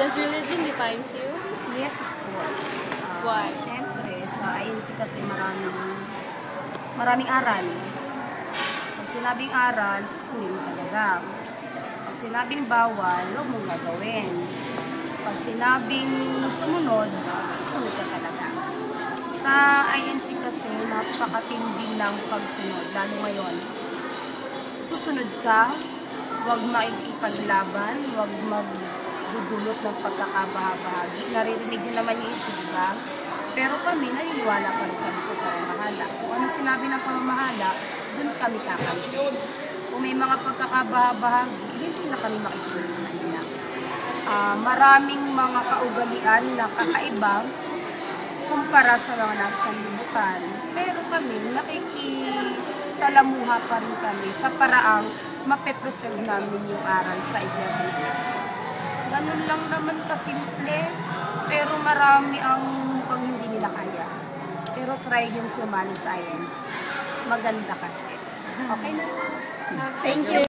Does religion defines you? Yes, of course. Why? Siyempre, sa INC kasi maraming aral. Pag sinabing aral, susundin mo talaga. Pag sinabing bawal, huwag mong gagawin. Pag sinabing sumunod, susunod ka talaga. Sa INC kasi, napakatindi ng pagsunod. Lalo ngayon, susunod ka, huwag makikipaglaban, huwag magdudulot ng pagkakabahabahagi. Naririnig nyo naman yung issue, diba? Pero kami, naniniwala pa rin kami sa pamamahala. Kung ano sinabi ng pamamahala, dun kami kakampi. Kung may mga pagkakabahabahagi, hindi na kami makikinig sa kanila. Maraming mga kaugalian na kakaiba kumpara sa mga nasa libutan. Pero kami, nakikisalamuha pa rin kami sa paraang mapepreserve namin yung aral sa Iglesia ni Cristo. Ganun lang naman kasimple, pero marami ang mukhang hindi nila kaya. Pero try din sa science. Maganda kasi. Okay na. Thank you.